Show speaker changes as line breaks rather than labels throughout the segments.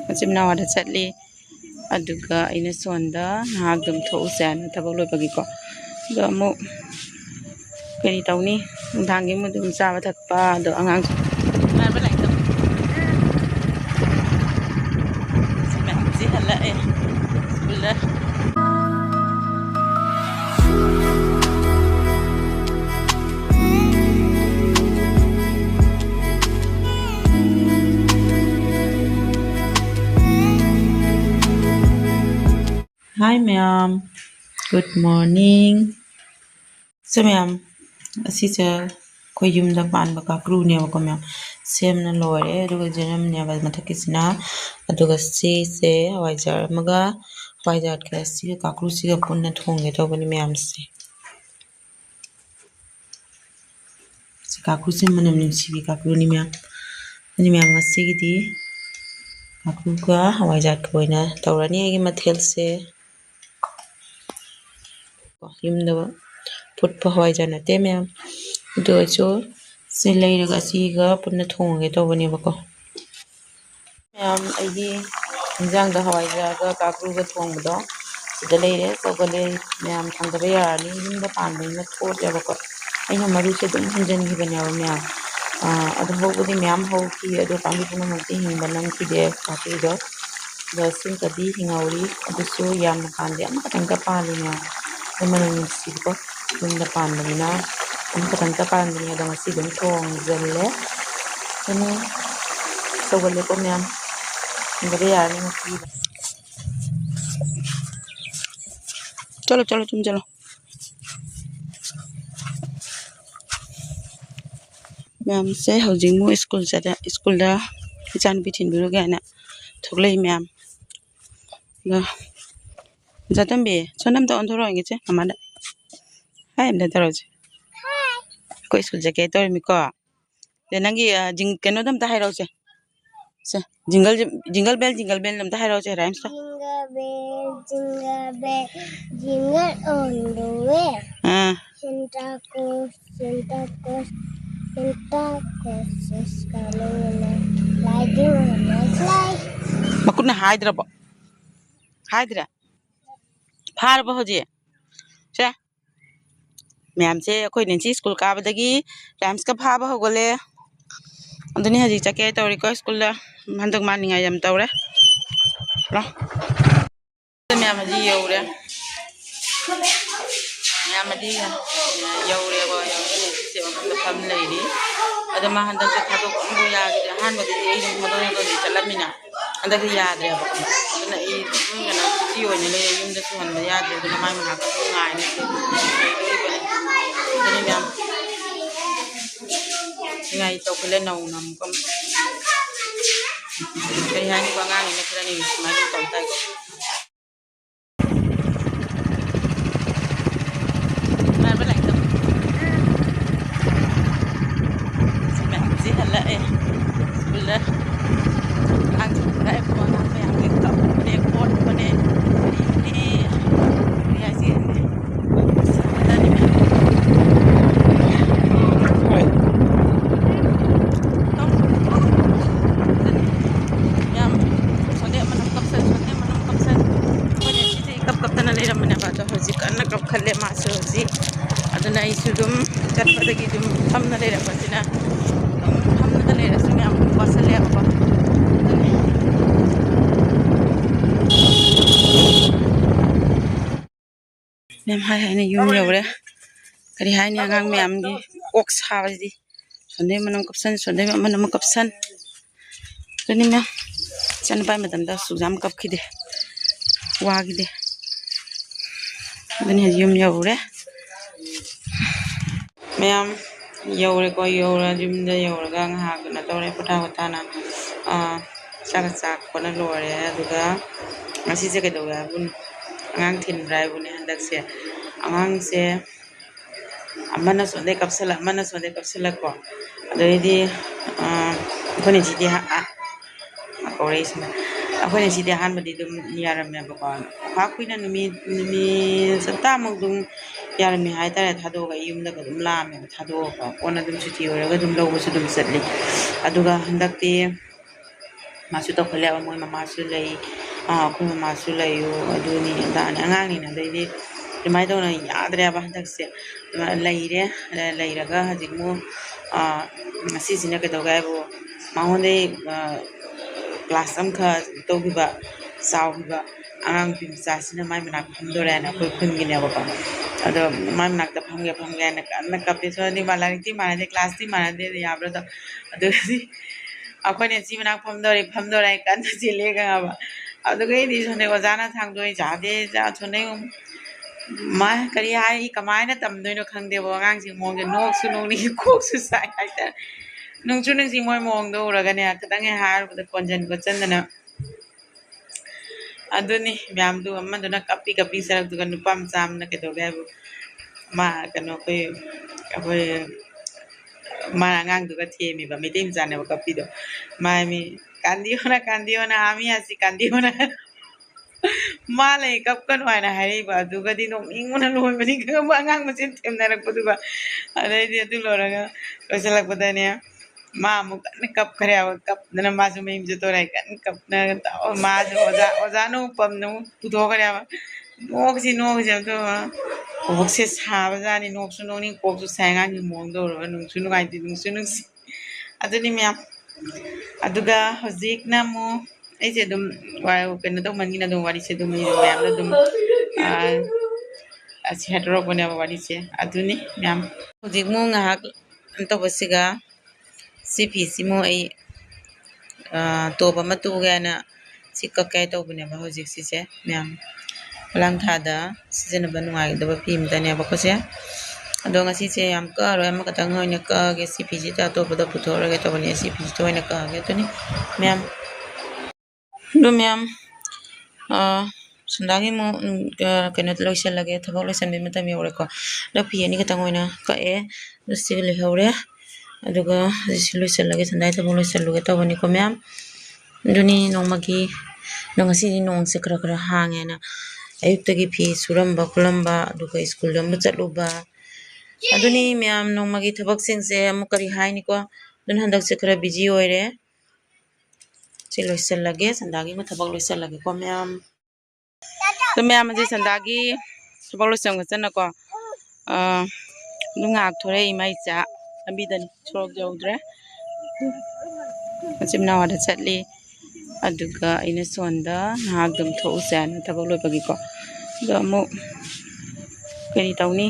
macam nawada chatli aduga ina sonda nahagdum thousan thabak loi pagi ko do amu kani tawni danggi mu dum chaba thakpa do angang na ba lai tam si hala bismillah Hi ma'am, good morning. So ma'am, asisa ko yumda pan ba ka crew ne ba ko ma'am. Sem na lore aduga janam ne ba mathakisina aduga se hawaijar maga hawaijar ka si ka crew si ga punna thonge to bani ma'am se. Si ka crew sim manam ni si ka crew ni ma'am. Ani ma'am ngasi gidi ka crew ka hawaijar ko ina tawrani gi mathel se yumda put pa hawai jana te ma'am do cho se leiraga siga punna thonge to bani ba ko ma'am ai injang da hawai jaga ka kru ga thong do sida leire ko gole ma'am thang da ya ni yumda pan ni na thot ja ba ko ai na maru se dum hinjan gi banya ba ma'am adu ho budi ma'am ho ki adu pang puna mati hin banam ki de ka ti do da sin ka di hingauri adu so yam kan de am ka tang ka pa ni na Naman si ko yung napan na ang katantapan niya daw si dum thong zalle ano so wala ko ma'am ngabe yan mo ki chalo tum chalo ma'am se housing mo school da chan bitin biro ga na thoklei ma'am na Zatam be sonam ta onthoro ngi che amada hai mda taroje hai ko school jake tor mi ko de nangi jing keno dam ta hai ro che se jingle bell dam ta hai ro che rhymes ta
jingle on the way Santa Claus is coming riding on a sleigh
makuna haidra phar ba hoje che ma'am che koi nenchi school ka ba dagi rhymes ka pha ba hogole anduni haji chake tori ko school la handak ma ninga yam tawre ro ma'am haji yore ma'am haji yore ba yore se ba da pham lei ni ada ma handak se thado ko bu ya ga han ba de ei mo do ko ni chalamina andak ya dre ba na I ngana ti yo ne le yum de su han ya dre na mai ma ka ko ngai ne ni ma'am ngai to ko le nau nam ko kai ha ni ba ngai ne kra ni ma ni to tai ko na ba lai to si hala bismillah ang dai ko na pa yang ka ne pot ko ne ni ya si khalle ma so ji aduna isu dum chatpada gi dum thamna le ra pasina thamna le ra sumi am wasale ba mem hai hai ne yum yore kari hai ni agang me am gi ok sa ba di sonde manam kapsan tani me chan pai madam da sujam kap khide wa gi de Then yum yore ma'am yore ko yore yum da yore ga ha na tore putha na sak ko na lore aduga ngasi je ke do ga bun angang thin rai bun handak se angang se amana sonde kapsala ko adedi khoni ji ha oris akhoni ji han badi dum yaram me ba ko ha kuina nimi santa mong dum yaram me hai tare thado ga yum da dum la me thado ko ona dum chuti ora ga dum lo go su dum satli aduga handakti masuk tau khala mo masuk lai ko masuk lai yo aduni da ne angang ni na dai mai do na yadre ba dak se lai raga hajik mo masi sina ke do ga bo ma honde class am kha to bi ba saw bi ba angang pim sa sina mai manak pham do ra na ko khun gi ne ba ka ado mai manak ta pham ga na ka pe so ni mala ti ma ne class ti ma de ya bro to ado akhone si manak pham do ra kan ji le ga ba ado ge di so ne ko jana thang do ja de ja chone ma kari hai kamai na tam doi no khang de bo ngang sing mong de nok su no ni khok su sai hai ta nung chu nung sing moi mong do ra ga ne kadang he har ko konjan ko chan na aduni myam du amma do na kapi sarak du kan pam sam na ke do ga ma kano ko ma ngang du ka the mi ba mi tim jan ne ba kapi do ma mi kandiyo na ami asi kandiyo na Malay kap kan wai na hai ba du ga di no ing na lo mi ka ba ngang ma sin tem na rak du ba adai di du lo ra ga salak ba da ne ma mu kan kap khare wa kap na ma su mi je to rai kan kap na ta ma ju oja no pam no tu do khare wa no si to ko se sa ba ja ni no su no ni ko su sa nga ni mong do ro no su no ai di no su no si aduni mi aduga hozik na mo ai je dum wa ken do man ni na dum wari se dum ni ma'am na dum asi hatro ko ne wari se aduni ma'am hozik mo nga hak anto basiga CPC mo ai to ba ma tu ga na sikka kai to bune ba hozik si se ma'am lang tha da season ba nuai da ba phim ta ne ba ko se ado nga si se yam ka ro am ka tang ne ka ge CPC ta to ba da pu tho ra ge to ne CPC to ne ka ge to ni ma'am do ma'am sandagi mo kena loisal lage thabak loisan be mata mi ore ko da phi ani ka tang oina ka e do sil le hore aduga loisal lage sandai thabak loisal luge to bani ko ma'am duni nongmagi nongasi ni nong se kra hange na ayuk tagi phi suramba kulamba aduga school jam chatluba aduni ma'am nongmagi thabak sing se amukari hai ni ko dun handak se kra busy oire si loisal lage sandagi mo thabak loisal lage ko ma'am to ma'am ji sandagi thabak loisal ga chana ko lungak thore imai cha ambi dan chok jawdre achim na wada chatli aduga ina sonda hak dum tho usan thabak loi bagi ko do mo kani tawni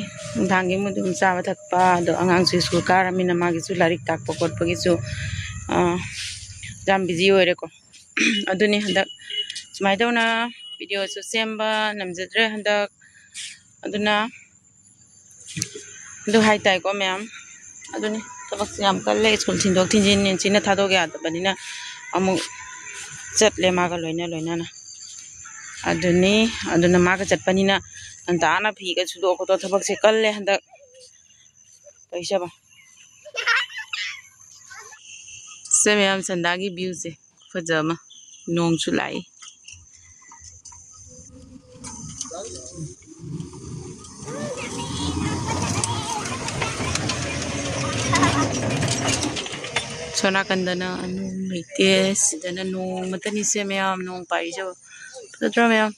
dhangi mo dum cha ba thakpa do angang su school ka ramina ma gi su larik tak pokot pagi su jam busy ore ko aduni handak smai dona video su semba namjadre handak aduna do hai tai ko ma'am aduni tabak siam kalle school thindok thinjin nin china thadog ya banina amu chatle ma ga loina na aduna ma ga chatpanina antana phi ga chudo ko to thabak se kalle handak paisa ba se ma'am sandagi view se fajama nong chu lai sona kandana anu maites dana nong matani se ma'am nong pai jo patra ma'am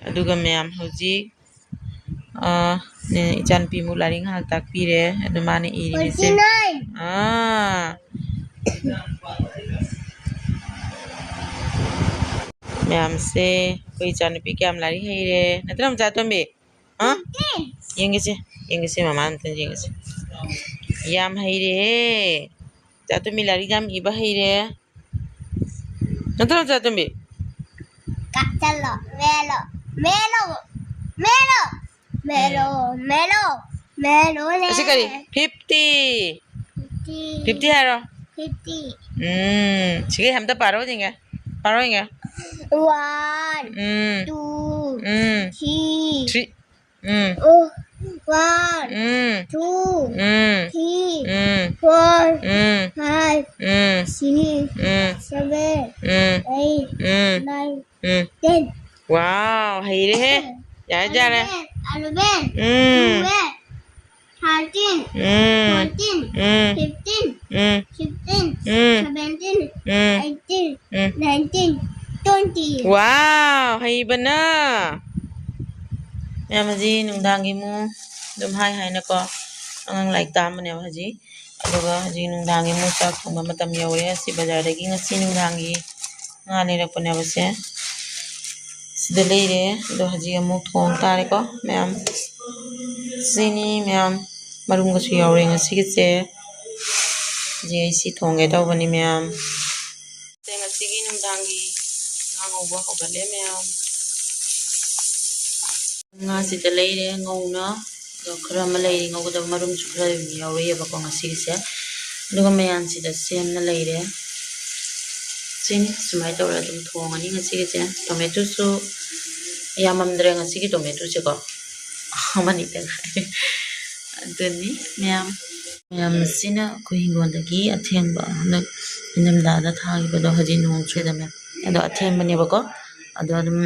aduga ma'am hoji ne ichan pi mu laring hal tak pi re adu mane iri ni se ma'am se koi chan pi kyam lari hai re natram cha to me yengese mama antan yengese yam hai re cha to mi lari jam iba hai re natram cha to me
ka chalo melo ne
asikari 50 haro
50
sige ham ta paro inga
1 2 3 1 2 3 4 5 6 7 8 9 10
wow hay re he ja re
aluben 14 15 16 17 18 19 20
Wow, haibana. Ma'am haji nungdangi mu dum hai na ko ang like tam ne haji aduga haji nungdangi mu chak thongba matam yaure si bazar dagi ngasi nungdangi nga ne rak pone base sida leire do haji amuk thong tare ko ma'am sini ma'am marum ga su yaure ngasi ke se je si thongge taw bani ma'am te ngasi gi nungdangi nga ngoba hogale ma'am nga sida leire ngona do khara ma leire ngoda marum su khara yaure ba ko ngasi se aduga mayan sida sem na leire sini sumai tawra dum thongani ngasi ke se tomato su yamamdre ngasi ki tomato se ko amani ta aduni ma'am sina ko hingon dagi athengba na inamda da thagi bado haji nong cheda me ado atheng bane ba ko ado dum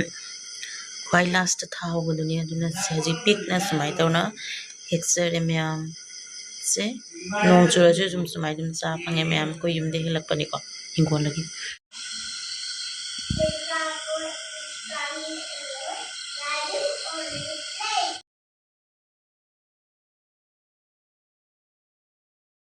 kwai last thaw boduni aduna haji pik na sumai tawna hexer ma'am se nong chura je jum sumai dum cha pange ma'am ko yumde hilak pani ko hingon lagi